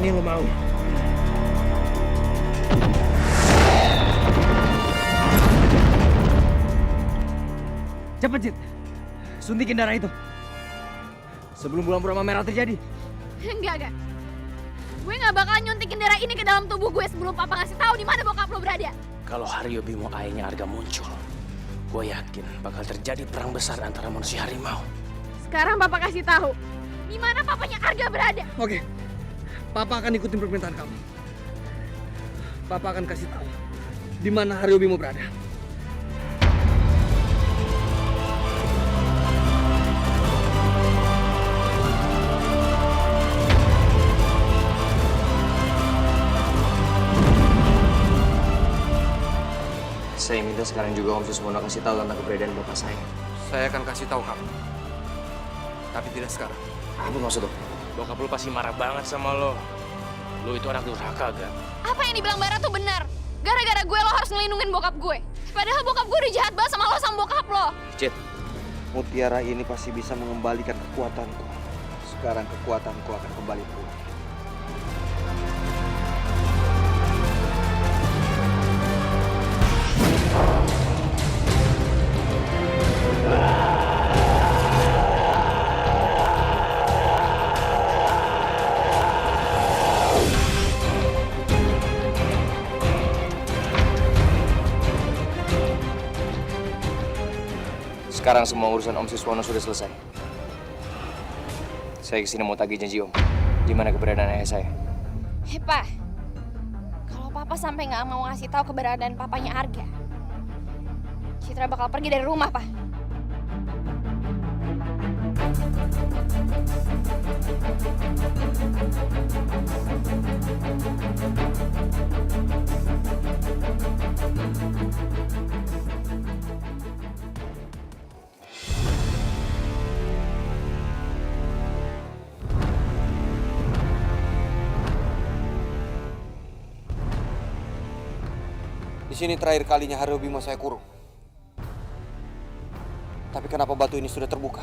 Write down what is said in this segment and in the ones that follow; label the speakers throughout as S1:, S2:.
S1: ini yang lo mau. Cepet, Cid. Suntikin darah itu. Sebelum bulan purnama merah terjadi.
S2: Enggak. Gue nggak bakal nyuntikin darah ini ke dalam tubuh gue sebelum papa ngasih tahu di mana bokap lo berada.
S3: Kalau Haryo Bimo ayahnya Arga muncul, gue yakin bakal terjadi perang besar antara manusia harimau.
S2: Sekarang papa kasih tahu di mana papanya Arga berada.
S1: Oke. Papa akan ikutin permintaan kamu. Papa akan kasih tahu di mana Haryo Bimo berada.
S4: Saya minta sekarang juga Om Susmono kasih tahu tentang keberadaan bapak saya.
S5: Saya akan kasih tahu kamu. Tapi tidak sekarang.
S4: Ibu maksud Om?
S3: Bokap lu pasti marah banget sama lo. Lu itu anak durhaka, Ga.
S2: Apa yang dibilang Bara tuh benar. Gara-gara gue lo harus ngelindungin bokap gue. Padahal bokap gue udah jahat banget sama lo sama bokap lo.
S4: Cid, mutiara ini pasti bisa mengembalikan kekuatanku. Sekarang kekuatanku akan kembali pulih. Sekarang semua urusan Om Suswono sudah selesai. Saya kesini mau tagih janji Om. Di mana keberadaan ayah saya?
S2: Pak, kalau papa sampai nggak mau ngasih tahu keberadaan papanya Arga, Citra bakal pergi dari rumah, Pak.
S4: Di sini terakhir kalinya Haryo Bimo saya kurung. Tapi kenapa batu ini sudah terbuka?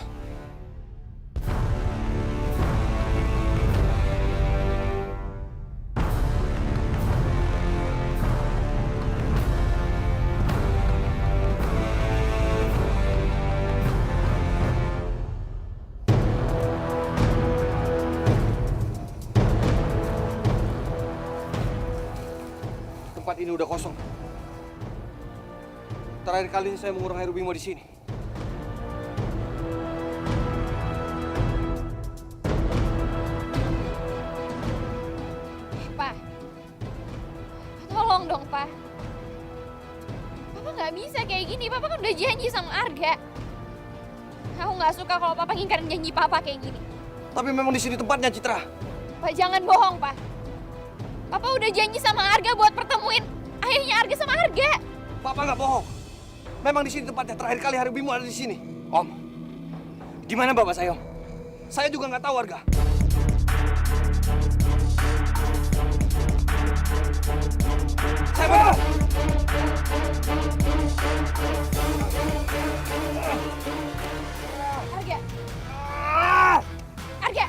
S4: Tempat ini udah kosong. Terakhir kali saya mengurung Haryo Bimo di sini.
S2: Pak, tolong dong, Pak. Papa nggak bisa kayak gini. Papa kan udah janji sama Arga. Aku nggak suka kalau Papa ngingkarin janji Papa kayak gini.
S4: Tapi memang di sini tempatnya, Citra.
S2: Pak, jangan bohong, Pak. Papa udah janji sama Arga buat pertemuin ayahnya Arga sama Arga.
S4: Papa nggak bohong. Memang di sini tempatnya. Terakhir kali Haryo Bimo ada di sini. Om, di mana bapak saya, Om? Saya juga nggak tahu, Arga. Saya benar.
S2: Arga. Arga.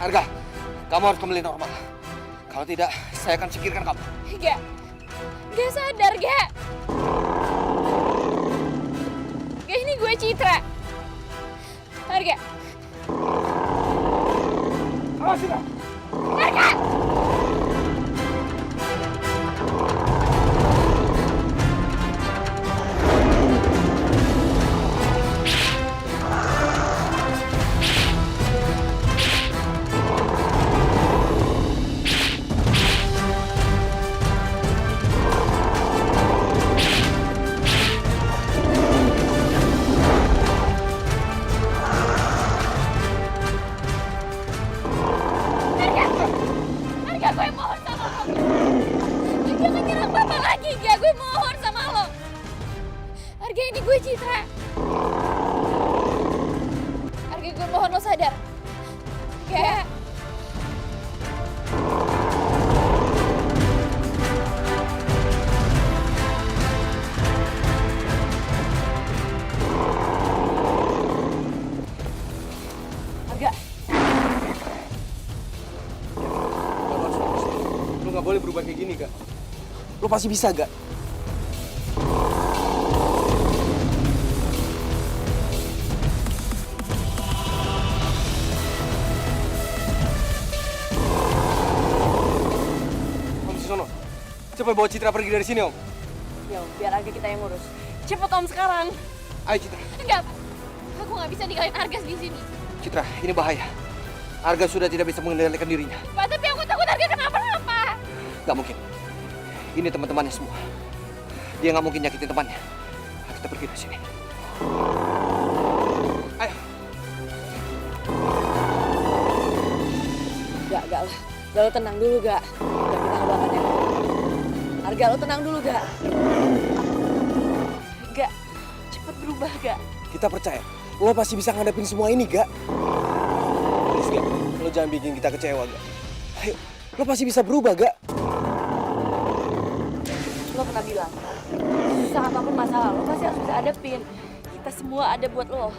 S4: Arga, kamu harus kembali normal. Kalau tidak, saya akan singkirkan kamu.
S2: Gak sadar, Gak. Gak, ini gue Citra. Arga.
S4: Awas, Citra.
S2: Arga! gue, Citra. Arga, gue mohon lo sadar. Kayak...
S6: Arga,
S4: Lu nggak boleh berubah kayak gini, Kak. Lu pasti bisa, Kak. Om Sisono, cepat bawa Citra pergi dari sini, Om.
S6: ya biar Arga kita yang ngurus. Cepet Om sekarang.
S4: Ayo, Citra.
S2: Enggak, Pak. Aku nggak bisa ninggalin Arga di sini.
S4: Citra, ini bahaya. Arga sudah tidak bisa mengendalikan dirinya.
S2: Pak, tapi aku takut Arga kenapa-napa.
S4: Gak mungkin. Ini teman-temannya semua. Dia nggak mungkin nyakitin temannya. Ayo kita pergi dari sini. Ayo.
S6: Gak lah. Gak, lo tenang dulu, Gak. Gak, kita ngebakan ya. Arga, lo tenang dulu, Gak. Gak, cepet berubah, Gak.
S4: Kita percaya. Lo pasti bisa ngadepin semua ini, Gak. Please, Gak. Lo jangan bikin kita kecewa, Gak. Ayo. Lo pasti bisa berubah, Gak.
S6: Lo pernah bilang, susah apapun masalah, lo pasti harus bisa hadepin. Kita semua ada buat lo.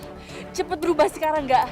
S6: Cepet berubah sekarang, Gak.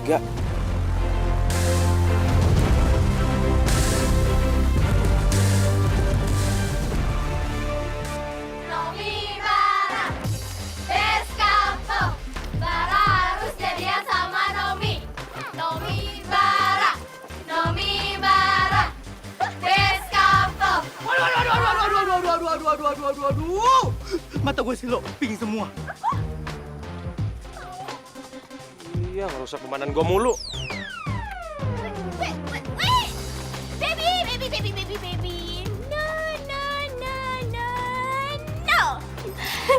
S4: Arga.
S2: Nomi Bara, best couple. Bara harus jadian sama Nomi. Nomi Bara, best couple.
S1: Aduh. Mata gue silo, ping semua.
S3: Iya, ngerusak pemandangan gue mulu.
S2: Wait. Baby. No.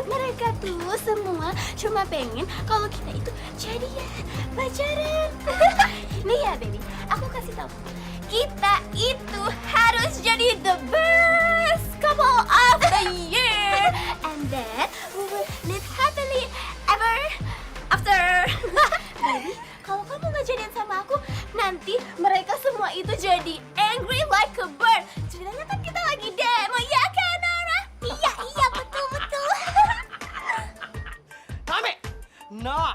S2: Mereka tuh semua cuma pengen kalau kita itu jadian, pacaran. Nih ya, baby, aku kasih tahu. Kita itu harus jadi the best couple of the year. And then we will live happily ever after. Baby, kalau kamu nggak jadian sama aku, nanti mereka semua itu jadi angry like a bird. Ceritanya kan kita lagi demo, ya kan, Nora? Iya, betul.
S7: Nami! No!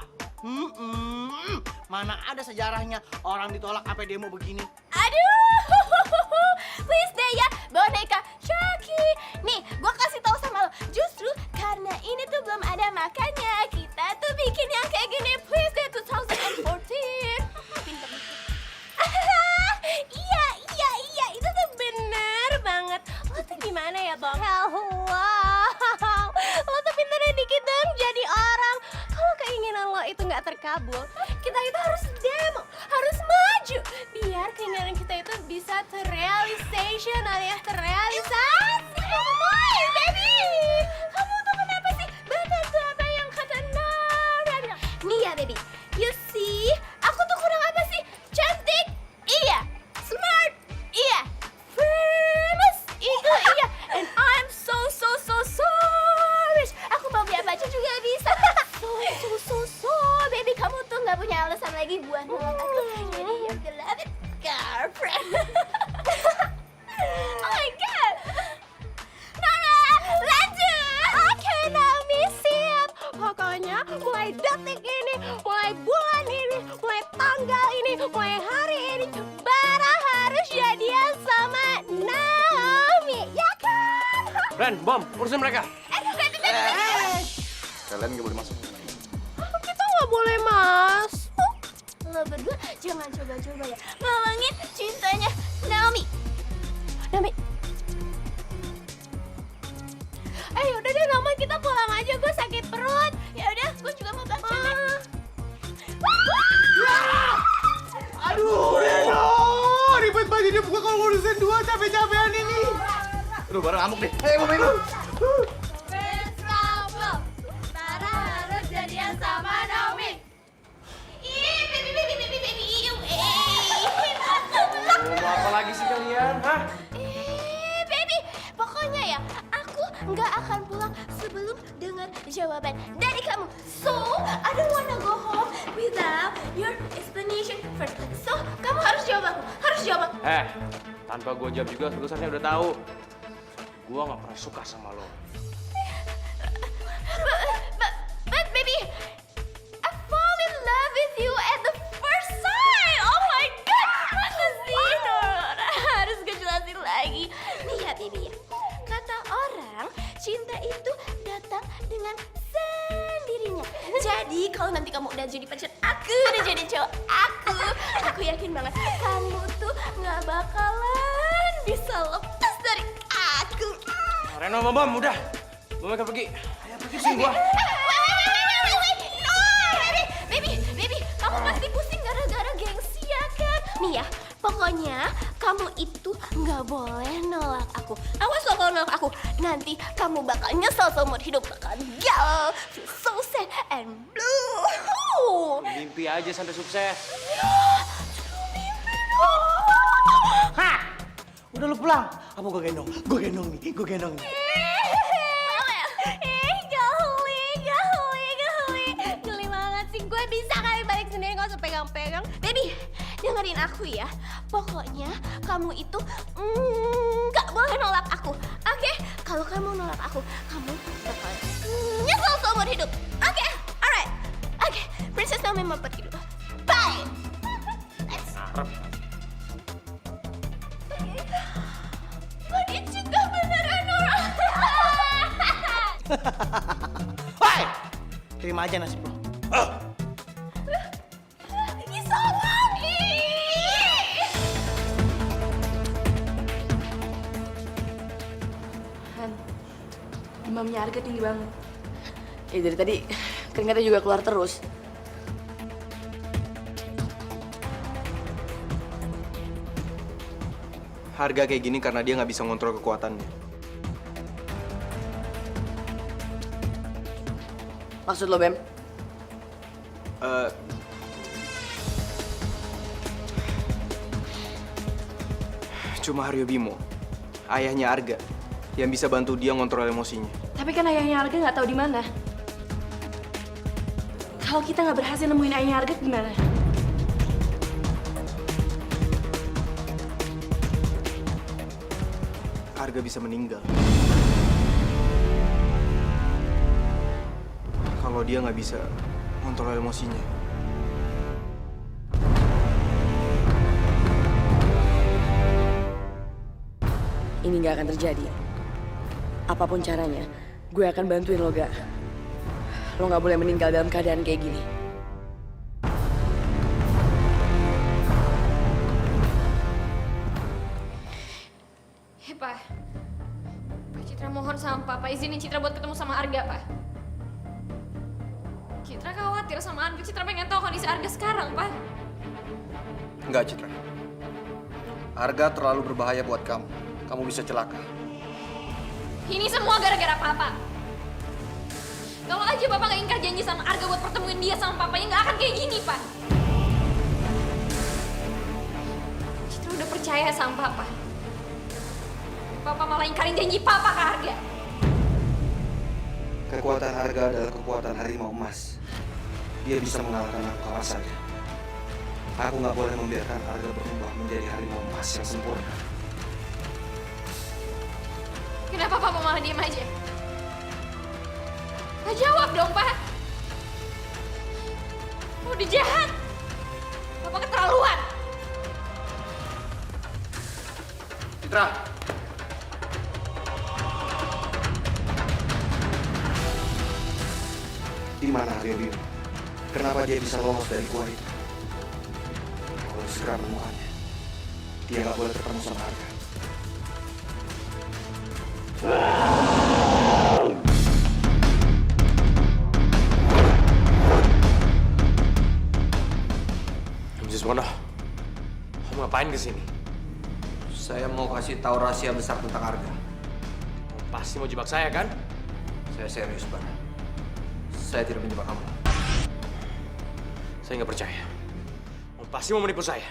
S7: Mana ada sejarahnya orang ditolak apa demo begini?
S2: Aduh, please deh ya, boneka Chucky. Nih, gua kasih tahu sama lo, justru karena ini tuh belum ada makannya, kita tuh bikin yang kayak gini, please deh 2014. Pinter. Iya, itu tuh bener banget. Lo tuh gimana ya, Bang? Wow, lo tuh pinternya dikit dong jadi orang. Kalau keinginan lo itu nggak terkabul, kita itu harus demo, harus maju, biar keinginan kita itu bisa terrealisation alias terrealisasi. Boy, baby, kamu tuh kenapa sih badan tuh apa yang kata Nora bilang? Nih ya, baby, you see, aku tuh kurang apa sih? Cantik, iya. Smart, iya. Famous, itu iya. And I'm so rich. Aku mau beli apa aja juga bisa. So, baby, kamu tuh nggak punya alasan lagi buat nolak aku. Jadi you're beloved girlfriend. Oh my god. Nora, lanjut. Oke, Naomi, siap. Pokoknya mulai detik ini, mulai bulan ini, mulai tanggal ini, mulai hari ini, Bara harus jadian sama Naomi, ya kan?
S3: Ren, Bom, urusin mereka.
S5: Kalian nggak boleh masuk.
S2: Kita nggak boleh masuk. lo berdua jangan coba-coba ya ngalangin cintanya Naomi. Naomi. Yaudah deh Naomi, kita pulang aja, gue sakit perut. Ya udah, gue juga mau belajar.
S7: Aduh, Reno, ribet banget hidup gue kalau ngurusin dua capek-capekan ini. Aduh, bareng ngamuk deh. Ayo, mau main lu.
S2: Tara harus jadian sama Naomi. Ih, baby,
S3: Mau apa lagi sih kalian? Hah?
S2: baby, pokoknya ya, aku nggak akan pulang sebelum dengar jawaban dari kamu. So, I don't wanna go home without your explanation first. So, kamu harus jawab aku, harus jawab aku.
S3: Tanpa gue jawab juga, lu seharusnya udah tahu. Gue gak pernah suka sama lo.
S2: But baby, I fall in love with you at the first sight. Oh my god, masa sih? Harus gue jelasin lagi. Nih ya baby ya, kata orang cinta itu datang dengan sendirinya. Jadi kalau nanti kamu udah jadi pacar aku, udah jadi cowok aku yakin banget kamu tuh nggak bakalan bisa lepas dari aku.
S3: Reno, Bam, udah. Gue mereka pergi. Ayo pergi sini gua.
S2: No, baby, kamu pasti pusing gara-gara gengsi ya kan? Nih ya, pokoknya kamu itu nggak boleh nolak aku. Awas lo kalau nolak aku, nanti kamu bakal nyesel seumur hidup, bakal galau, feel so sad and blue.
S3: Mimpi aja sampai sukses.
S7: Hah? Udah lu pulang. Apa gue gendong? Gue gendong nih.
S2: Geli banget sih, gue bisa kali balik sendiri, gak usah pegang-pegang. Baby, dengerin aku ya. Pokoknya kamu itu gak boleh nolak aku. Oke? Kalau kamu nolak aku, kamu bakal nyesel seumur hidup. Oke? Alright. Oke, Princess Naomi mau pergi dulu. Bye! Oh, dia juga beneran orang.
S7: Hai! Terima aja nasib lo.
S2: Ini sombong.
S6: Han, demamnya Arga tinggi banget. Ya dari tadi keringatnya juga keluar terus.
S4: Harga kayak gini karena dia nggak bisa ngontrol kekuatannya.
S6: Maksud lo, Bem?
S4: Cuma Haryo Bimo, ayahnya Arga, yang bisa bantu dia ngontrol emosinya.
S6: Tapi kan ayahnya Arga nggak tahu di mana. Kalau kita nggak berhasil nemuin ayahnya Arga gimana?
S4: Arga bisa meninggal. Kalau dia nggak bisa ngontrol emosinya.
S6: Ini nggak akan terjadi. Apapun caranya, gue akan bantuin lo, Ga. Lo nggak boleh meninggal dalam keadaan kayak gini.
S8: Pak Citra mohon sama Papa izinin Citra buat ketemu sama Arga, Pak. Citra khawatir sama Arga. Citra pengen tahu kondisi Arga sekarang, Pak.
S5: Enggak, Citra. Arga terlalu berbahaya buat kamu. Kamu bisa celaka.
S8: Ini semua gara-gara Papa. Kalau aja Papa nggak ingkar janji sama Arga buat pertemuin dia sama Papanya, nggak akan kayak gini, Pak. Citra udah percaya sama Papa. Papa malah ingkarin janji Papa ke Arga.
S5: Kekuatan Arga adalah kekuatan harimau emas. Dia bisa mengalahkan aku kapan saja. Aku nggak boleh membiarkan Arga berubah menjadi harimau emas yang sempurna.
S8: Kenapa Papa malah diem aja? Pak jawab dong, Pak. Udah jahat. Papa keterlaluan.
S5: Citra! Di mana Haryo Bimo? Kenapa dia bisa lolos dari gua itu? harus segera menemukannya. Dia nggak boleh ketemu sama Arga.
S3: Om Siswono, kamu ngapain kesini?
S5: Saya mau kasih tahu rahasia besar tentang Arga.
S3: Pasti mau jebak saya kan?
S5: Saya serius, Bar. Saya tidak menjebak kamu.
S3: Saya nggak percaya. Om pasti mau menipu saya.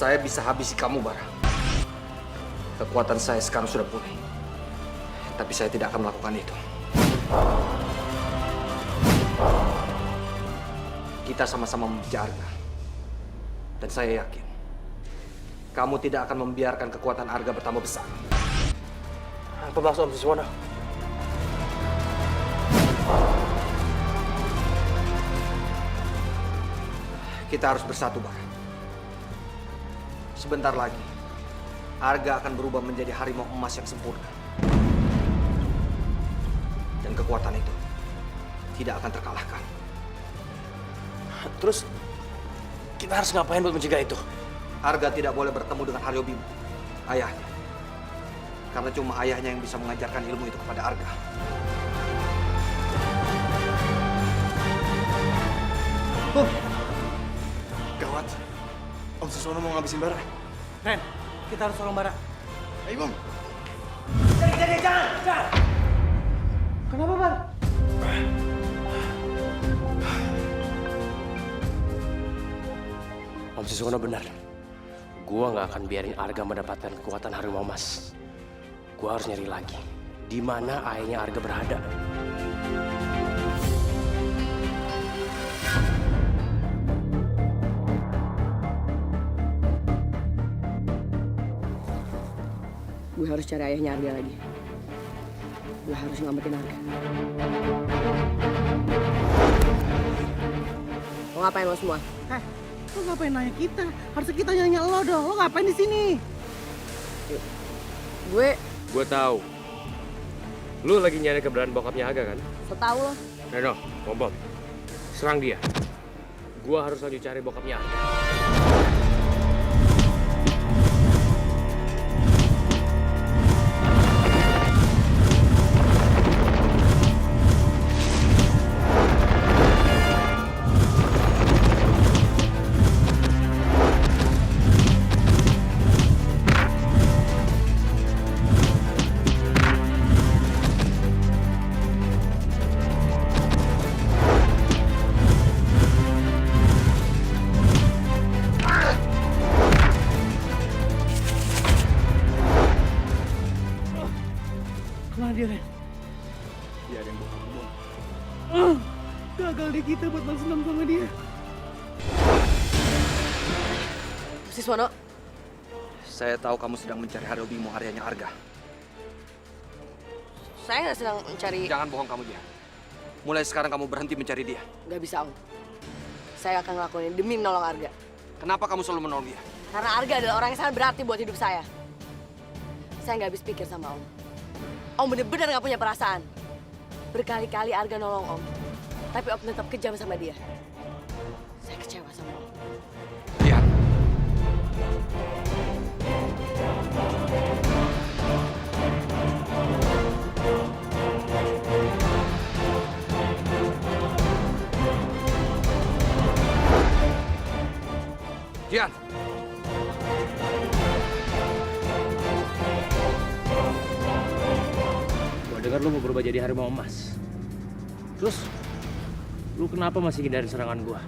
S5: Saya bisa habisi kamu, Bara. Kekuatan saya sekarang sudah pulih. Tapi saya tidak akan melakukan itu. Kita sama-sama membenci Arga. Dan saya yakin, kamu tidak akan membiarkan kekuatan Arga bertambah besar.
S3: Apa maksud Om Siswono?
S5: Kita harus bersatu, Bara. Sebentar lagi, Arga akan berubah menjadi harimau emas yang sempurna. Dan kekuatan itu tidak akan terkalahkan.
S3: Terus kita harus ngapain buat mencegah itu?
S5: Arga tidak boleh bertemu dengan Haryo Bimo, ayahnya. Karena cuma ayahnya yang bisa mengajarkan ilmu itu kepada Arga.
S7: Gawat. Om Siswono mau ngabisin Bara.
S1: Ren, kita harus tolong Bara.
S7: Ayo, Om.
S1: Kenapa, Bar?
S3: Om Siswono benar. Gua nggak akan biarin Arga mendapatkan kekuatan harimau emas. Gua harus nyari lagi. Di mana ayahnya Arga berada.
S6: Gue harus cari ayahnya Arga lagi. Gue harus ngamatin Arga. Lo ngapain lo semua?
S1: Lo ngapain nanya kita? Harusnya kita nanya lo dong. Lo ngapain di sini?
S3: Gue tahu. Lu lagi nyari keberadaan bokapnya Arga kan?
S6: Setahu lo.
S3: Reno, Bom. Serang dia. Gua harus lanjut cari bokapnya Arga.
S1: Kemana dia, Ren?
S7: Dia ada yang bokap gue.
S1: Gagal deh kita buat balas dendam sama dia.
S6: Siswono,
S5: Saya tahu kamu sedang mencari Haryo Bimo, ayahnya Arga.
S6: saya nggak sedang mencari.
S5: Jangan bohong kamu dia. Mulai sekarang kamu berhenti mencari dia.
S6: Nggak bisa, Om. Saya akan ngelakuin ini demi menolong Arga.
S5: Kenapa kamu selalu menolong dia?
S6: Karena Arga adalah orang yang sangat berarti buat hidup saya. Saya nggak habis pikir sama Om. Om bener-bener nggak punya perasaan. Berkali-kali Arga nolong Om. Tapi Om tetap kejam sama dia. Saya kecewa sama Om.
S5: Iya. Jian.
S3: Gua dengar dengar lu mau berubah jadi harimau emas. Terus, lu kenapa masih hindarin serangan gua?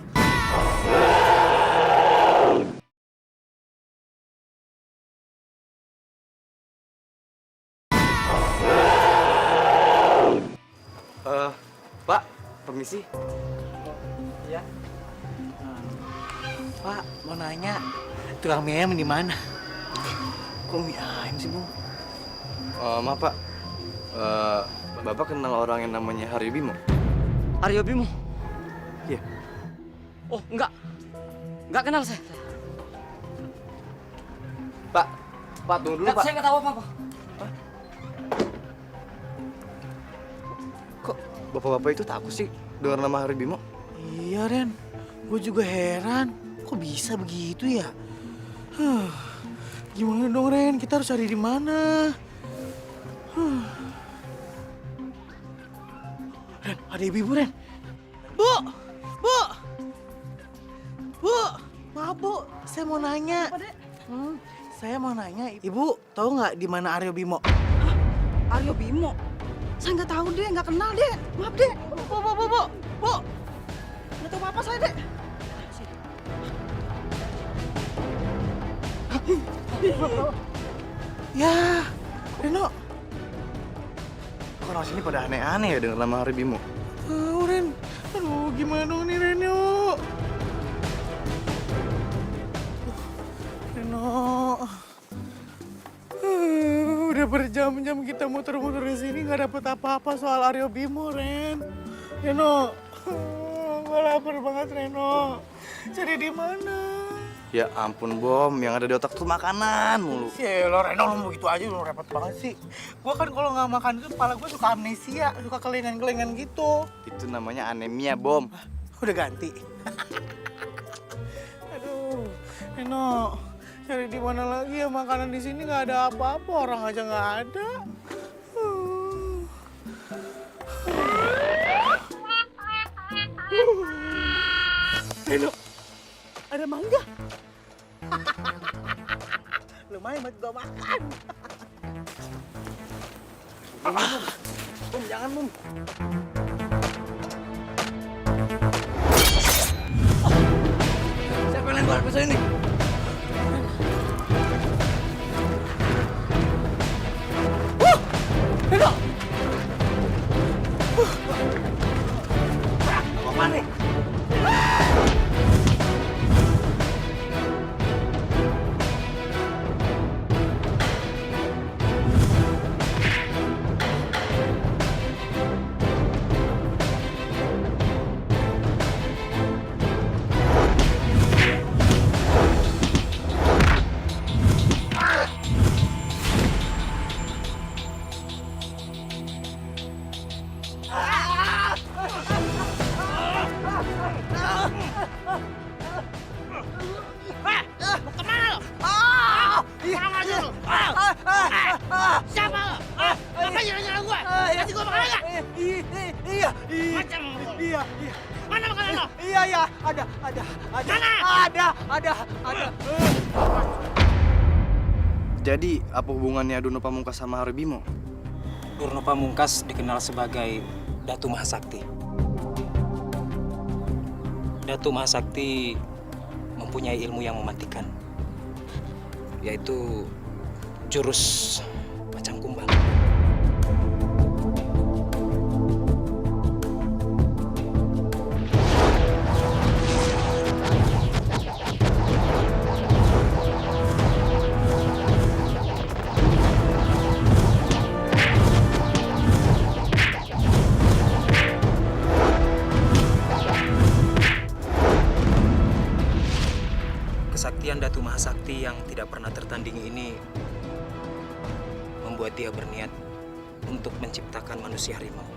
S4: Pak, permisi.
S7: Pak, mau nanya, tukang mie ayam di mana? Kok mie ayam sih, Bung?
S4: Maaf Pak, Bapak kenal orang yang namanya Haryo Bimo?
S1: Aryo Bimo.
S4: Iya.
S1: Oh, enggak kenal saya.
S4: Pak, tunggu dulu Pak.
S1: Saya nggak tahu apa-apa.
S4: Kok bapak-bapak itu takut sih dengar nama Haryo Bimo?
S7: Iya, Ren. Gue juga heran. Kok bisa begitu ya? Gimana dong, Ren? Kita harus cari di mana? Ren, ada ibu-ibu, Ren. Bu! Maaf, Bu. Saya mau nanya. Saya mau nanya, Ibu tahu nggak di mana Aryo Bimo?
S9: Aryo Bimo? Saya nggak tahu deh, nggak kenal deh. Maaf deh. Bu. Nggak tahu apa-apa saya deh.
S7: Ya, Reno.
S4: Kok orang sini pada aneh-aneh ya dengar nama Haryo Bimo?
S7: Tahu, Ren. Aduh, gimana nih, Reno? Reno. Udah berjam-jam kita muter-muter di sini nggak dapet apa-apa soal Aryo Bimo, Ren. Reno, gue lapar banget, Reno. Cari di mana?
S4: Ya ampun Bom, yang ada di otak tuh makanan mulu.
S7: Ya lo Reno, lo mau gitu aja, lo repot banget sih. Gue kan kalau nggak makan itu kepala gue suka amnesia, suka kelengan-kelengan gitu.
S4: Itu namanya anemia Bom.
S7: Udah ganti. Aduh, Reno, cari di mana lagi ya makanan di sini nggak ada apa-apa, orang aja nggak ada. Reno, ada mangga. Lumayan buat gua makan. Bum, jangan Bum.
S1: Siapa yang lempar pisau ini? Reno! Apa nih? Iya, ada.
S4: Jadi apa hubungannya Dono Pamungkas sama Haryo Bimo?
S10: Durno Pamungkas dikenal sebagai Datu Mahasakti. Datu Mahasakti mempunyai ilmu yang mematikan, yaitu jurus macam kumbang. Kesaktian Datu Mahasakti yang tidak pernah tertandingi ini membuat dia berniat untuk menciptakan manusia harimau.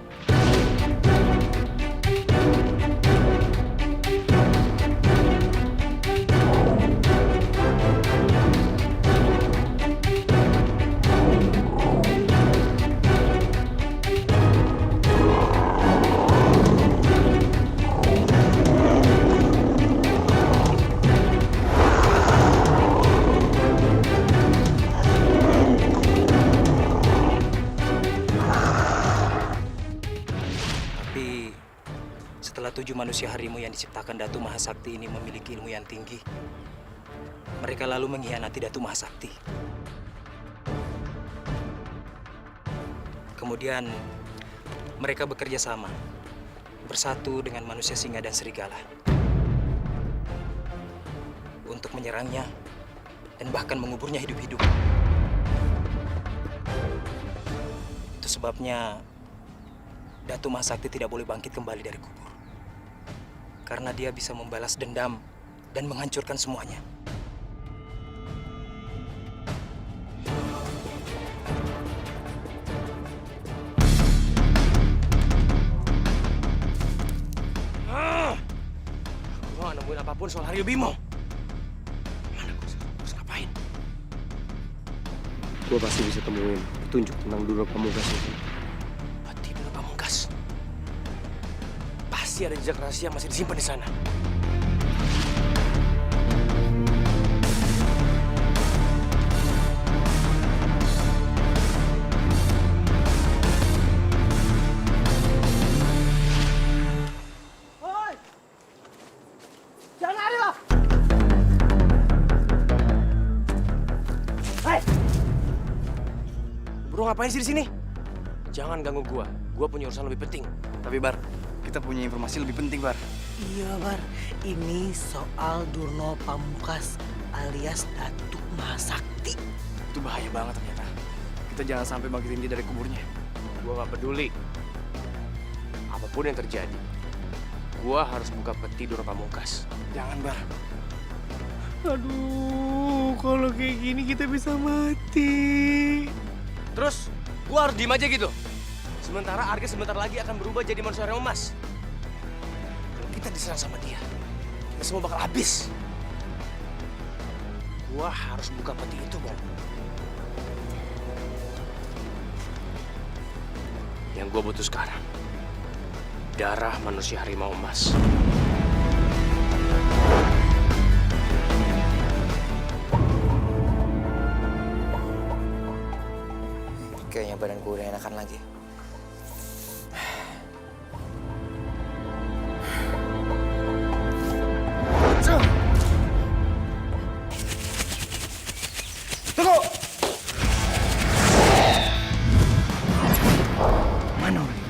S10: ketujuh manusia harimau yang diciptakan Datu Mahasakti ini memiliki ilmu yang tinggi, mereka lalu mengkhianati Datu Mahasakti. Kemudian mereka bekerja sama, bersatu dengan manusia singa dan serigala untuk menyerangnya dan bahkan menguburnya hidup-hidup. Itu sebabnya Datu Mahasakti tidak boleh bangkit kembali dari kubur. Karena dia bisa membalas dendam dan menghancurkan semuanya.
S3: Gue gak nemuin apapun soal Aryo Bimo. Mana gue harus ngapain? Gue pasti bisa temuin petunjuk tentang Durna Pamungkas itu. Peti Durna Pamungkas. Pasti ada jejak rahasia yang masih disimpan di sana.
S7: Jangan lari lo!
S3: Bro, ngapain sih di sini? Jangan ganggu gua. Gua punya urusan lebih penting.
S4: Tapi Bar, kita punya informasi lebih penting, Bar.
S7: Iya, Bar. Ini soal Durna Pamungkas alias Datu Mahasakti.
S4: Itu bahaya banget ternyata. Kita jangan sampai bangkitin dia dari kuburnya.
S3: Gua gak peduli. Apapun yang terjadi, gua harus buka peti Durna Pamungkas.
S4: Jangan, Bar.
S7: Aduh, kalau kayak gini kita bisa mati.
S3: Terus, gua harus diem aja gitu. Sementara Arga sebentar lagi akan berubah jadi manusia harimau emas. Kalau kita diserang sama dia, kita semua bakal habis. Gua harus buka peti itu, Bang. Yang gua butuh sekarang, darah manusia harimau emas.
S5: Kayaknya badan gue udah enakan lagi.
S4: Tunggu!
S7: Mana orang?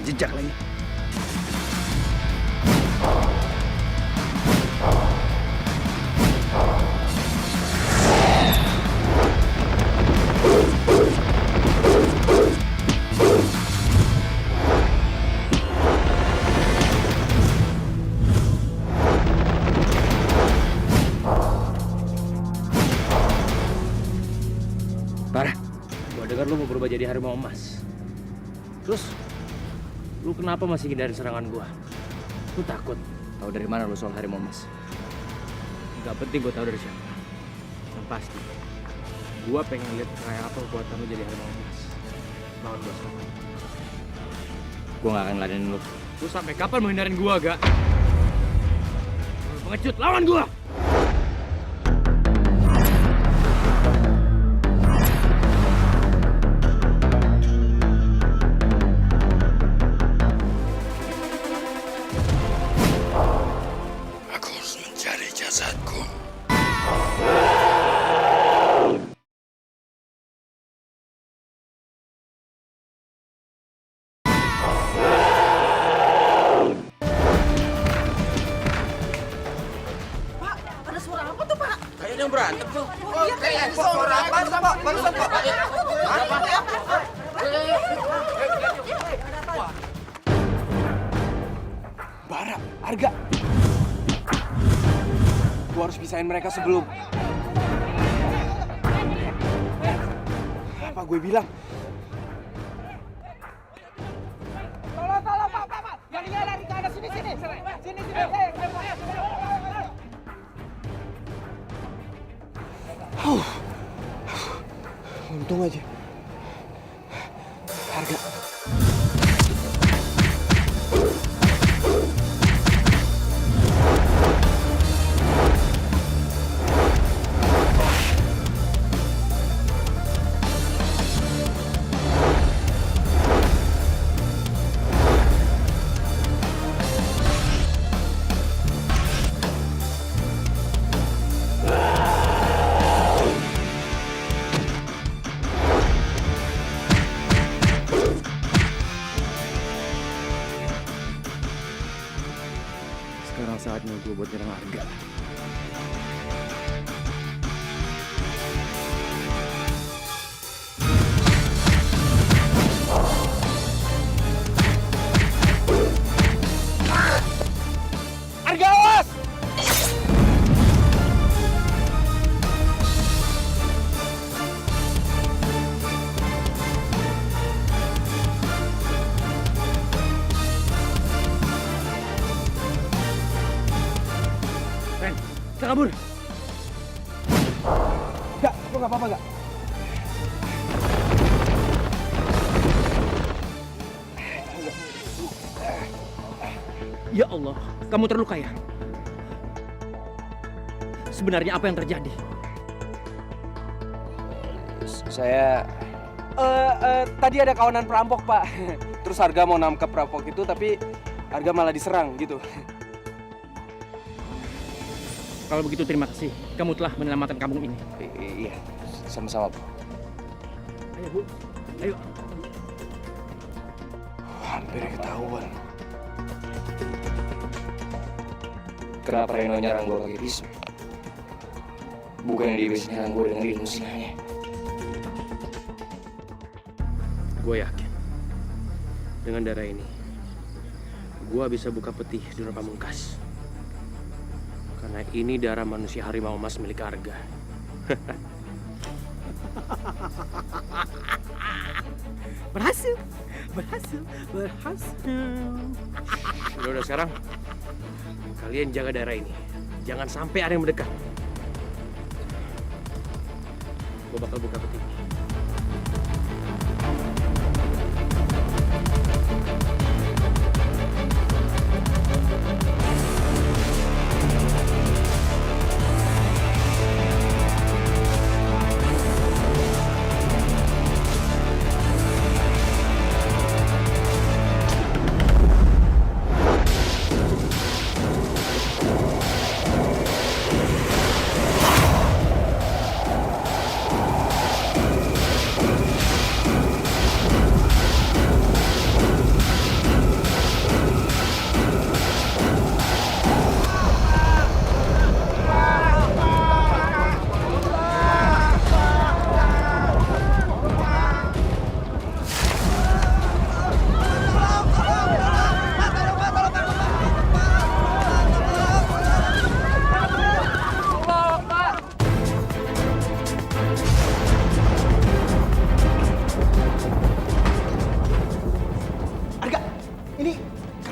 S4: Jejak lagi.
S3: Parah, gua dengar lu mau berubah jadi harimau emas. Terus, lu kenapa masih hindarin serangan gua? Lu takut?
S4: Tahu dari mana lu soal harimau emas?
S3: Gak penting gua tahu dari siapa. Yang pasti, gua pengen lihat kayak apa kekuatan lu jadi harimau emas. Lawan gua sekarang. Gua gak akan ngeladenin lu. Lu sampai kapan mau hindarin gua, gak? Lu pengecut, lawan gua!
S5: Aku harus mencari jasadku.
S9: Pak, ada suara apa tuh, Pak?
S3: Kayak ada yang berantem tuh.
S9: Kayak suara apa?
S4: Barusan, Pak. Bara, Arga. Gua harus pisahin mereka sebelum. Apa gue bilang?
S7: Tolong, Pak. Yang dia lari ke arah sini. Sini.
S4: Untung aja. Arga.
S3: gue buat nyerang Arga.
S4: Arga, awas!
S3: Ren, kita kabur.
S4: Gak, lu gak apa-apa gak?
S3: Ya Allah, kamu terluka ya? Sebenarnya apa yang terjadi?
S4: Saya... tadi ada kawanan perampok, Pak. Terus Arga mau nangkep perampok itu, tapi Arga malah diserang gitu.
S3: Kalau begitu terima kasih. Kamu telah menyelamatkan kampung ini.
S4: Iya, sama-sama, Pak.
S3: Ayo, Bu. Ayo.
S4: Hampir ketahuan. Kenapa Reno nyerang gue pakai pisau? Bukan dia bisa nyerang gue dengan ilmu sinarnya.
S3: Gue yakin dengan darah ini, gue bisa buka peti Dura Pamungkas. Karena ini darah manusia harimau emas milik Arga.
S7: Berhasil, berhasil, berhasil.
S3: Udah sekarang, kalian jaga darah ini. Jangan sampai ada yang mendekat. Gue bakal buka peti.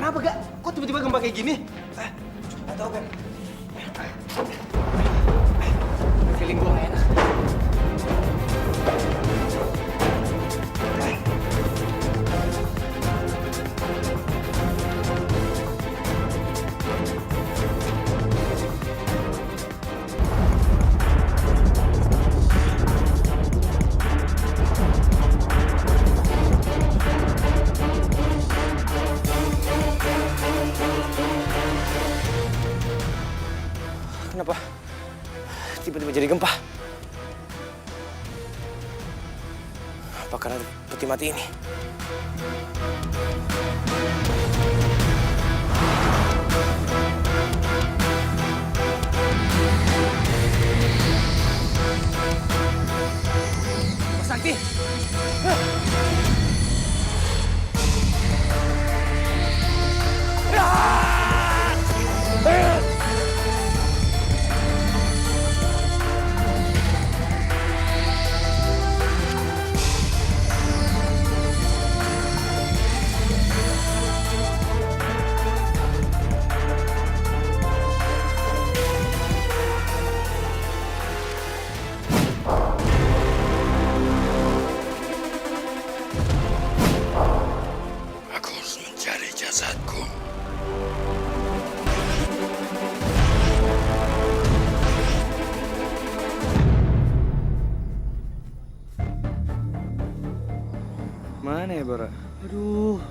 S4: Kenapa gak? Kok tiba-tiba gempa kayak gini? Gak tau kan? Feeling gue gak enak. Kenapa tiba-tiba jadi gempa? Apa karena peti mati ini? Mas Sakti! Mana ya, Bara?
S7: Aduh,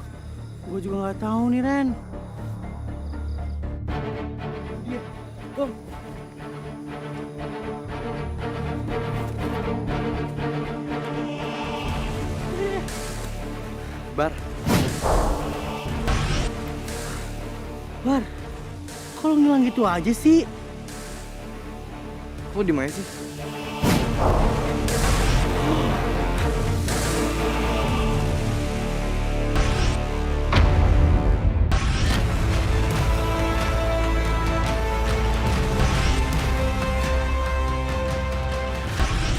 S7: gue juga nggak tahu nih, Ren. Iya, Om.
S4: Bar.
S7: Bar, kok lo ngilang gitu aja sih?
S3: Kok di mana sih?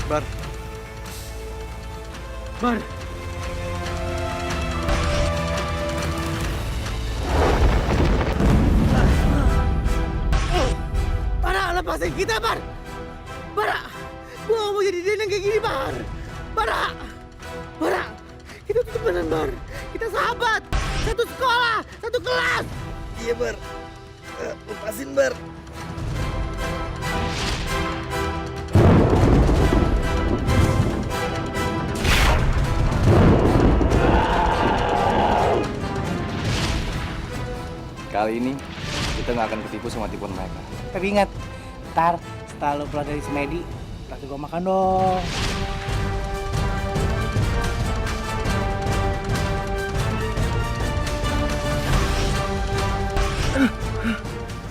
S1: Bar. Bar.
S7: Bara, lepasin kita, Bar! Bara! Gua nggak mau jadi denang kayak gini, Bar! Bara! Bara! Kita tuh temenan, Bar! Kita sahabat! Satu sekolah! Satu kelas!
S1: Iya, Bar. Lepasin, Bar.
S3: Kali ini kita nggak akan ketipu sama tipuan mereka.
S7: Tapi ingat, ntar setelah lo pulang dari semedi, kasih gua makan dong.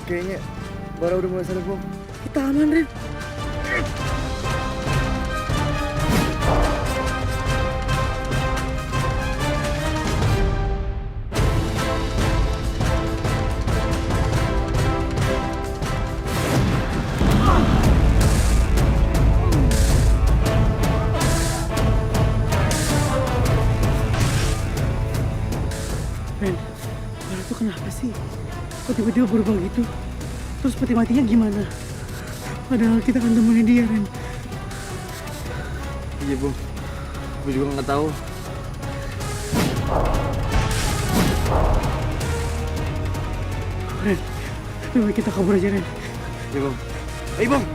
S1: Kayaknya Bara udah mulai sadar belum? Kita aman, Rin. Ren, Bara tuh kenapa sih? Kok tiba-tiba berubah gitu? Terus peti matinya gimana? Padahal kita kan temenin dia, Ren. Iya, Bung. Gue juga nggak tahu. Ren, lebih baik kita kabur aja, Ren. Iya, Bung. Ayo, Bung.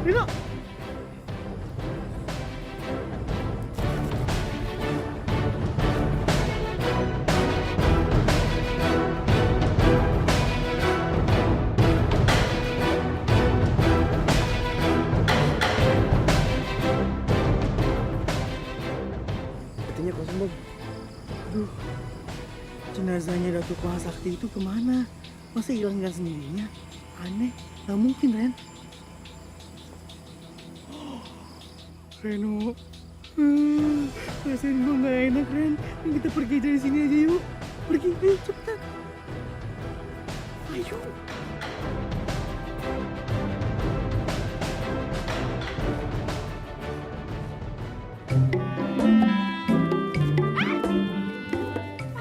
S1: Rino! Petinya kosong, Bang. Aduh, jenazahnya Datuk Mahasakti itu kemana? Masa hilang dengan sendirinya? Aneh, gak mungkin, Ren. Reno, rasanya gue gak enak, Ren. Kita pergi dari sini aja yuk. Pergi, ayo cepetan. Ayo.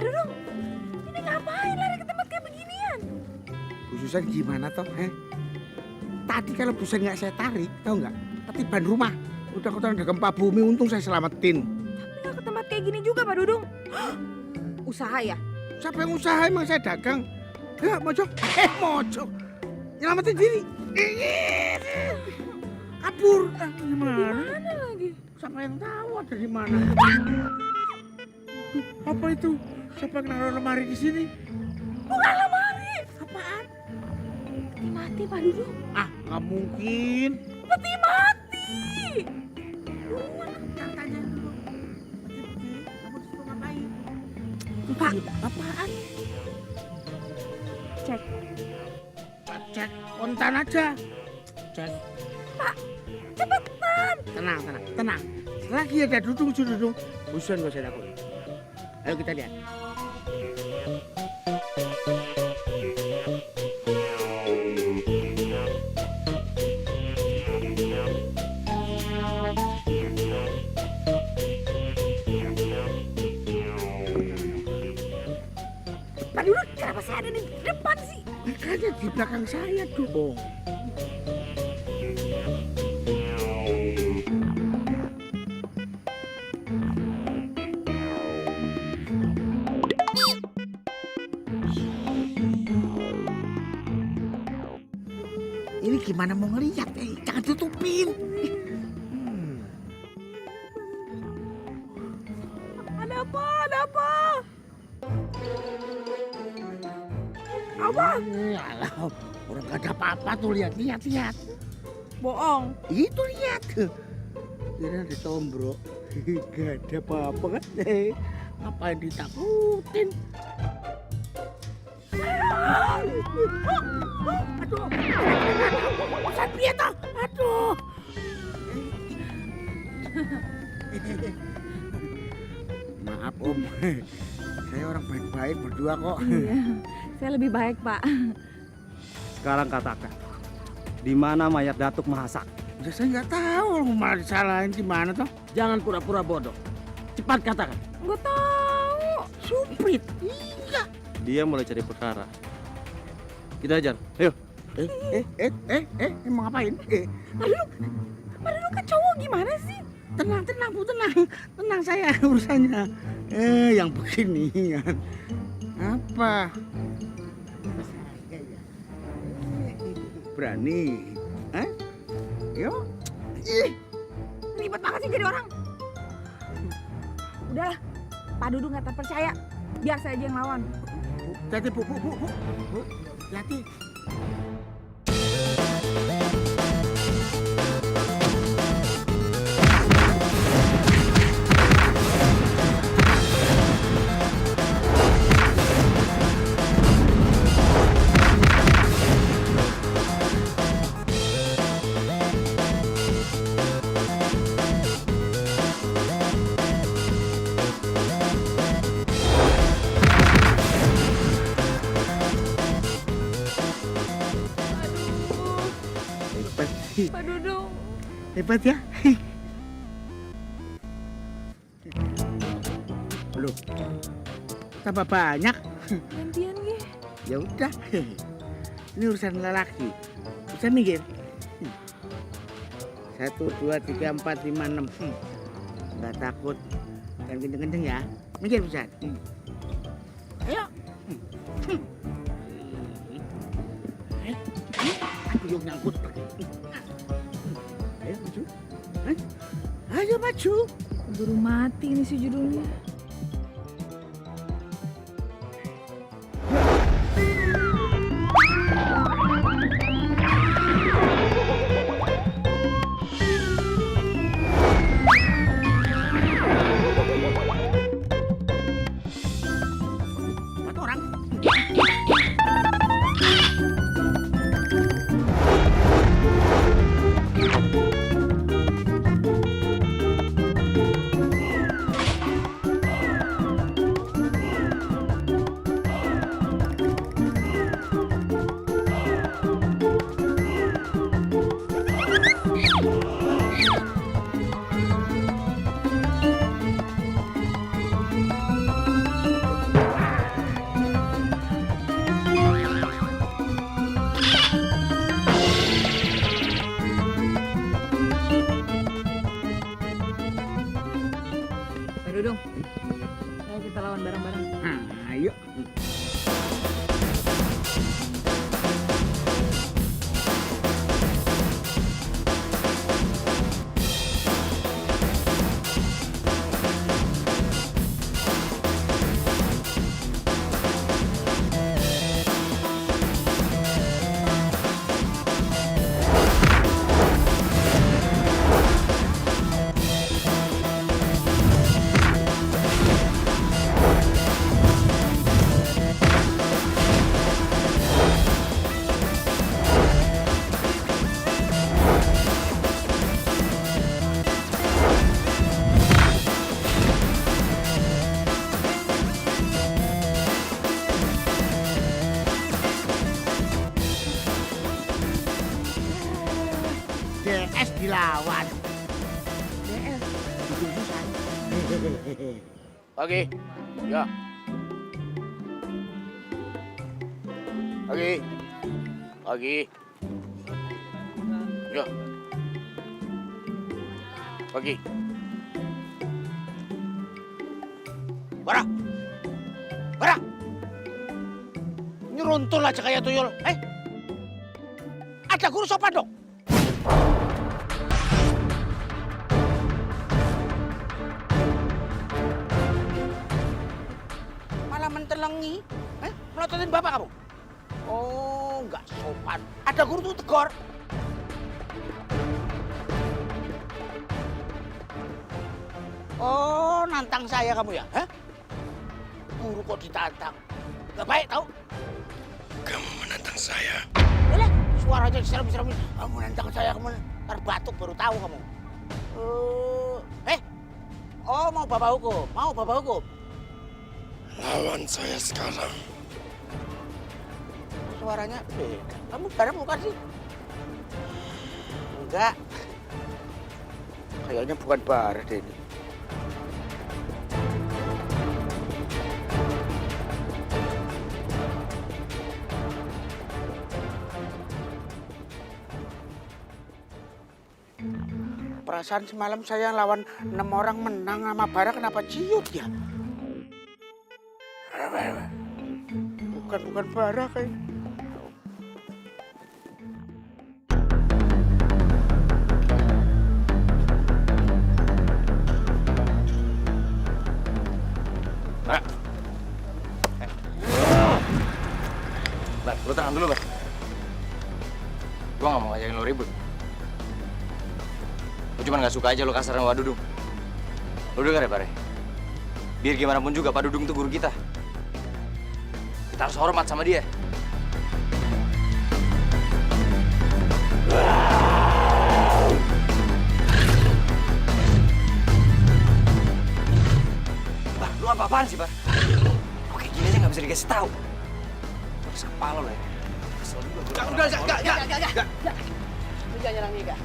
S2: Aduh dong, ini ngapain lari ke tempat kayak beginian?
S11: Bu Susan gimana toh, Tadi kalau Bu Susan nggak saya tarik, tahu nggak? Ketiban rumah. Udah kotoran ada gempa bumi, untung saya selamatin.
S9: Tapi nggak ke tempat kayak gini juga, Pak Dudung. Usaha ya?
S11: Siapa yang usaha, emang saya dagang. Ya, mojok. Mojok. Nyelamatin diri. Kabur. Gimana
S9: lagi?
S11: Siapa yang tahu ada di mana? Apa itu? Siapa yang naruh lemari di sini?
S9: Bukan lemari.
S11: Apaan?
S9: Peti mati, Pak Dudung.
S11: Ah, nggak mungkin.
S9: Peti mati.
S11: Tanya dulu. Kamu disuruh ngapain?
S9: Pak,
S11: Apaan?
S9: cek.
S11: Cek kontan aja. Cek.
S9: Pak, cepetan.
S11: Tenang. Lagi ada Dudung. Busan gak usah takut. Ayo kita lihat.
S9: Pak Dudung, kenapa saya ada di depan sih?
S11: Makanya di belakang saya dong. gimana mau ngeliat? Jangan tutupin.
S9: Ada apa? Ada apa? Apa?
S11: Alah, orang gak ada apa-apa tuh, lihat.
S9: Bohong.
S11: Itu lihat. Kira ada tombro. Gak ada apa-apa kan? Ngapain ditakutin? Aduh, Ustaz piye toh? Aduh. Maaf Om, saya orang baik-baik berdua kok.
S9: Iya, saya lebih baik Pak.
S3: Sekarang katakan, di mana mayat Datuk Mahasakti?
S11: Ya, saya nggak tahu, malah disalahin di mana toh?
S3: Jangan pura-pura bodoh. Cepat katakan.
S9: Nggak tahu.
S11: Suprit. Iya.
S3: Dia mulai cari perkara. Kita ajar. Ayo.
S11: Mau ngapain?
S9: Padahal lu kan cowok gimana sih?
S11: Tenang Bu, tenang saya urusannya. Yang beginian. Apa? Berani? Yuk.
S9: Ribet banget sih jadi orang. Udahlah, Pak Dudu nggak terpercaya. Biar saya aja yang lawan.
S11: Hati Bu. Hati.
S9: Pak Dudu.
S11: Hebat ya. Belum. Tambah banyak.
S9: Gantian gih.
S11: Ya udah. Ini urusan lelaki. Bisa minggir. 1, 2, 3, 4, 5, 6. Nggak takut. Jangan kenceng-kenceng ya. Minggir bisa. Ayo. Aku yang nyangkut. Ayo maju. Ayo maju.
S9: Keburu mati ini si judulnya. Dudung, ayo kita lawan bareng-bareng.
S11: Ayo. DS dilawan.
S9: DS.
S11: Oke. Ya. Oke. Ya. Oke. Bara. Nyeruntul aja kayak tuyul. ada guru sopan dong. Malah mentelengi, melototin bapak kamu. Oh, nggak sopan. Ada guru tuh tegur. Oh, nantang saya kamu ya? Hah? Guru kok ditantang? Gak baik tau?
S5: Kamu menantang saya.
S11: Udah, suaranya diserem-seremin. Kamu menantang saya, kamu terbatuk baru tahu kamu. Oh, mau bapak hukum? Mau bapak hukum?
S5: Lawan saya sekarang.
S11: Suaranya beda. Kamu bareng bukan sih? Enggak. Kayaknya bukan Barat deh ini. Perasaan semalam saya lawan 6 orang menang sama Bara, kenapa ciut ya? Bukan Bara kayak.
S3: Bar, lu tenang dulu, Bar. Gua gak mau ngajakin lu ribut. Gue cuma gak suka aja lo kasar sama Pak Dudung. Lo denger ya, Bar? Biar gimana pun juga Pak Dudung itu guru kita. Kita harus hormat sama dia. Bar, lu apa-apaan sih, Bar? Oke, gini aja gak bisa dikasih tahu. Terus kepala lo ya. Kesel juga.
S11: Udah, enggak.
S6: Lu jangan nyerang Nika.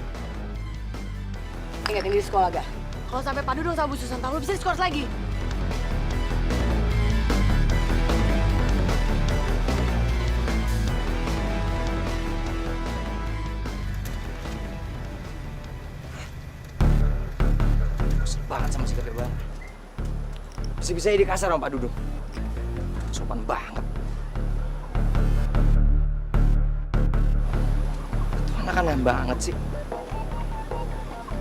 S6: Ingat ini di sekolah, Gak? Kalau sampai Pak Dudung sama Bu Susan tahu, lu bisa diskors lagi.
S3: Kesel banget sama sikapnya Bang. Bisa-bisanya dia kasar sama Pak Dudung. Sopan banget. Itu anak aneh banget sih.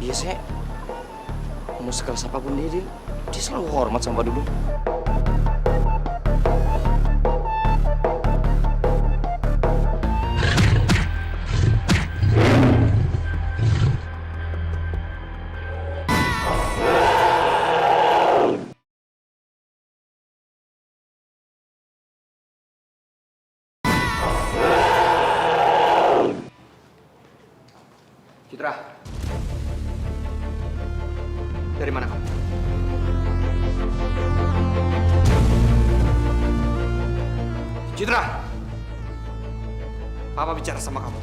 S3: Biasanya mau sekeras apapun dia selalu hormat sama Pak Dudung. Citra. Dari mana kamu? Citra! Papa bicara sama kamu.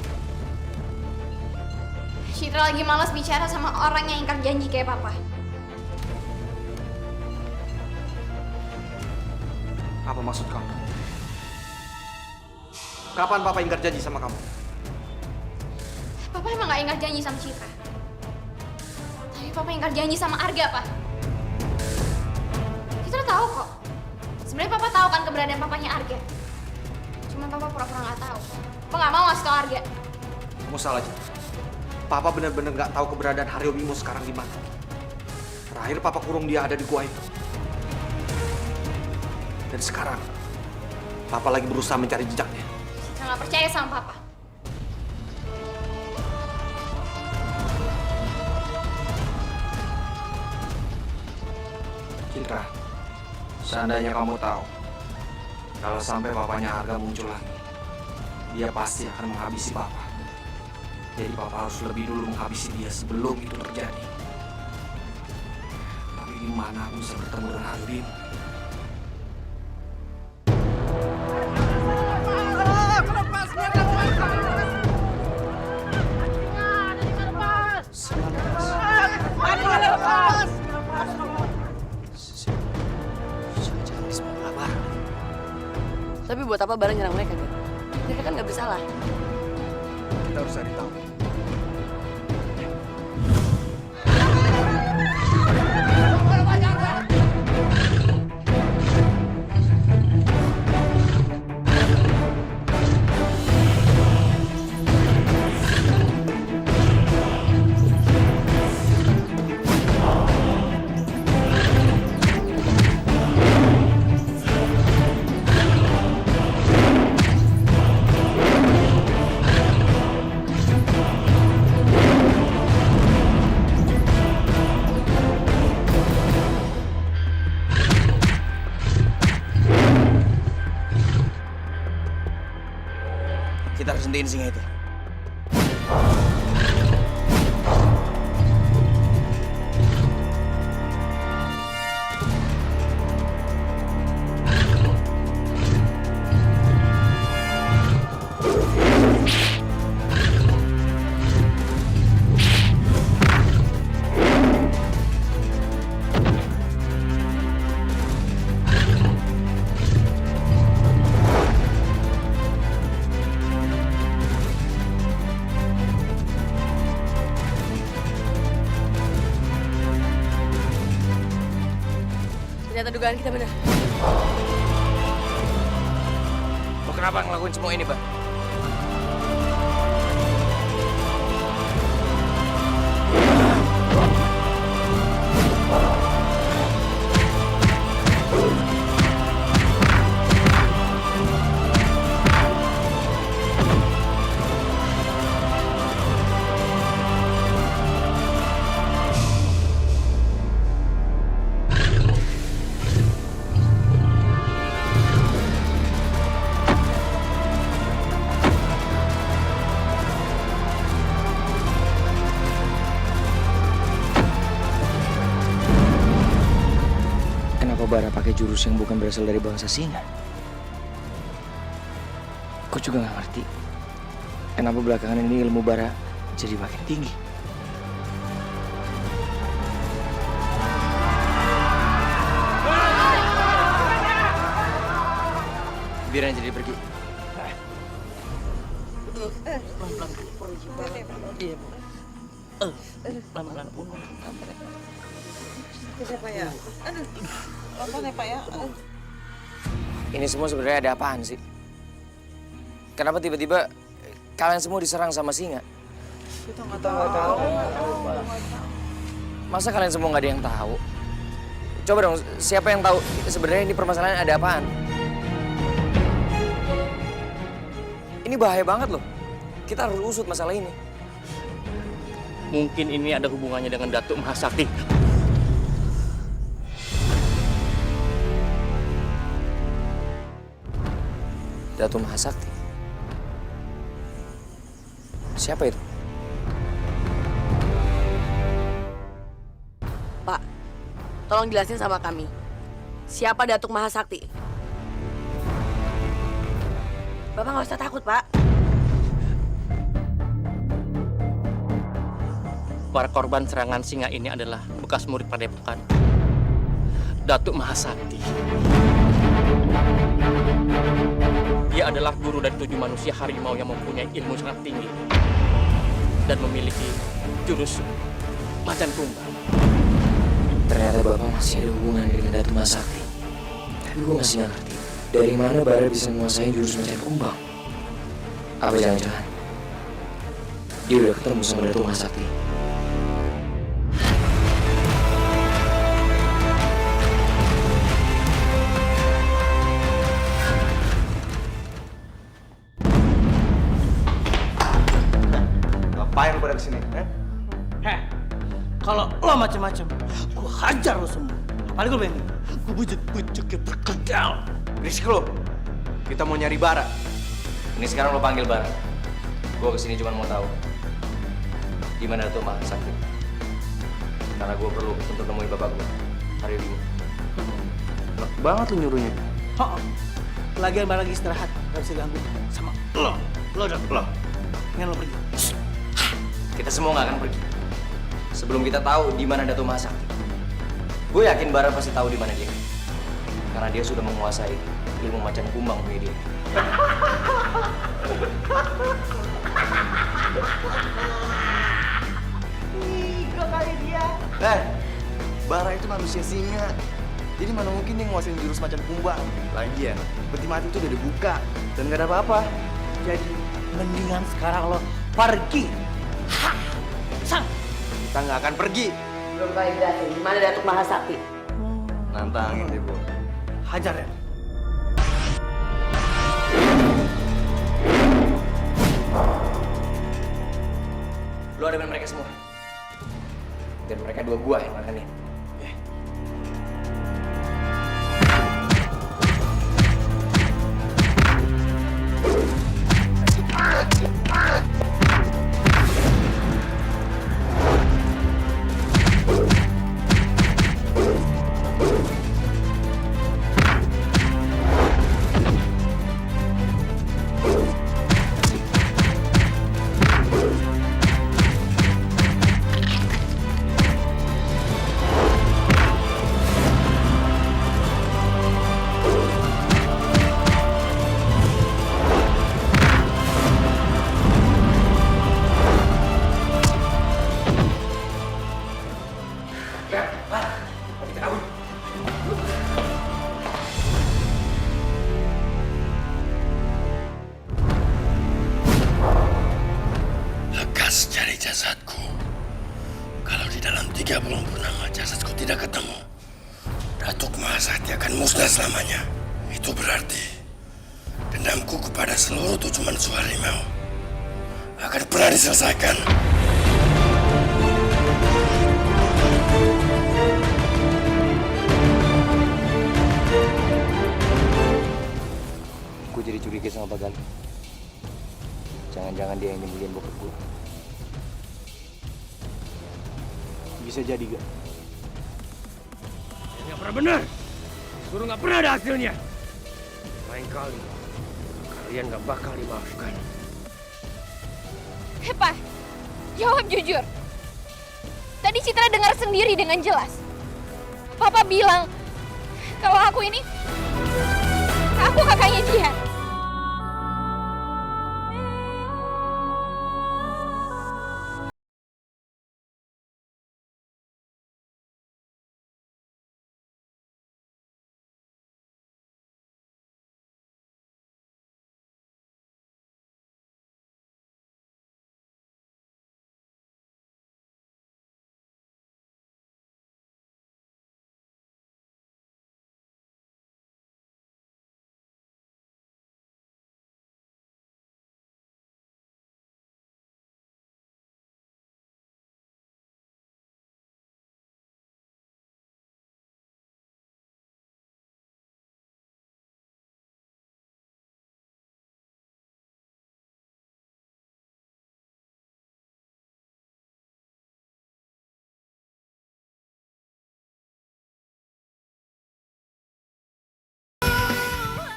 S8: Citra lagi malas bicara sama orang yang ingkar janji kayak Papa.
S4: Apa maksud kamu? Kapan Papa ingkar janji sama kamu?
S8: Papa emang gak ingkar janji sama Citra. Tapi Papa ingkar janji sama Arga, Pak. Citra tahu kok. Sebenarnya Papa tahu kan keberadaan papanya Arga. Cuma Papa pura-pura gak tahu. Papa gak mau ngasih tau Arga.
S4: Kamu salah, Citra. Papa benar-benar nggak tahu keberadaan Hario Bimo sekarang di mana. Terakhir Papa kurung dia ada di gua itu. Dan sekarang, Papa lagi berusaha mencari jejaknya.
S8: Citra gak percaya sama Papa.
S4: Citra, seandainya kamu tahu, kalau sampai papanya Arga muncul lagi, dia pasti akan menghabisi Papa. Jadi Papa harus lebih dulu menghabisi dia sebelum itu terjadi. Tapi gimana aku bisa bertemu dengan Hario Bimo?
S6: Tapi buat apa bareng nyerang mereka, Gak? Mereka kan gak bersalah.
S4: Kita harus cari tahu.
S10: suntikin singa itu.
S6: Ternyata dugaan kita benar.
S10: Lo kenapa ngelakuin semua ini, Bang? Kenapa Bara pakai jurus yang bukan berasal dari bangsa singa? Kok juga nggak ngerti. Kenapa belakangan ini ilmu Bara jadi makin tinggi? Biarin jadi pergi.
S1: Pelan-pelan.
S9: Siapa ya? Aduh, apa nih Pak ya?
S10: Ini semua sebenarnya ada apaan sih? Kenapa tiba-tiba kalian semua diserang sama singa?
S9: Kita nggak tahu.
S10: Masa kalian semua nggak ada yang tahu? Coba dong, siapa yang tahu sebenarnya ini permasalahan ada apaan? Ini bahaya banget loh. Kita harus usut masalah ini.
S3: Mungkin ini ada hubungannya dengan Datuk Mahasakti.
S10: Datuk Mahasakti? Siapa itu?
S6: Pak, tolong jelasin sama kami. Siapa Datuk Mahasakti? Bapak nggak usah takut, Pak.
S3: Para korban serangan singa ini adalah bekas murid Padepokan Datuk Mahasakti. Dia adalah guru dari 7 manusia harimau yang mempunyai ilmu sangat tinggi dan memiliki jurus macan kumbang.
S10: Ternyata Bapak masih ada hubungan dengan Datuk Mahasakti. Tapi gue masih nggak ngerti. Dari mana Bara bisa menguasai jurus macan kumbang? Apa jangan-jangan dia udah ketemu sama Datuk Mahasakti?
S5: Ngapain lu pada kesini?
S1: Kalau lo macem-macem, gue hajar lo semua. Apalagi lo pengen, gue bujuk-bujuknya berkedal.
S5: Berisik lu. Kita mau nyari Bara.
S10: Ini sekarang lo panggil Bara. Gue kesini cuma mau tahu di mana Datuk Mahasakti. Karena gue perlu untuk nemuin bapak gue, Aryo Bimo.
S5: Enak banget lu nyuruhnya.
S1: Lagian Bara lagi istirahat, gak bisa ganggu sama lo. Lo udah lo. Ingin lo pergi.
S10: Kita semua nggak akan pergi sebelum kita tahu di mana Datuk Mahasakti. Gue yakin Bara pasti tahu di mana dia, karena dia sudah menguasai ilmu macan kumbang punya dia.
S1: Gue kali dia.
S5: Bara itu manusia singa. Jadi mana mungkin dia nguasain jurus macan kumbang. Lagian, peti mati itu udah dibuka dan gak ada apa-apa.
S1: Jadi mendingan sekarang lo pergi. Sang.
S5: Kita nggak akan pergi.
S6: Belum kali jelasin, di mana Datuk Mahasakti?
S5: Nantangin deh, Bu.
S1: Hajar ya.
S10: Lu ada mereka semua. Dan mereka dua gua yang makan nih.
S12: jasadku. Kalau di dalam 30 purnama jasadku tidak ketemu, Datuk Mahasakti akan musnah selamanya. Itu berarti dendamku kepada seluruh 7 manusia harimau akan pernah diselesaikan.
S3: Gue jadi curiga sama Pak Galih. Jangan-jangan dia yang nyembunyiin bokap gue. Bisa jadi gak? Ini gak pernah benar. Guru gak pernah ada hasilnya. Lain kali kalian gak bakal dimaafkan.
S8: Pak, jawab jujur. Tadi Citra dengar sendiri dengan jelas. Papa bilang kalau aku kakaknya Jihan.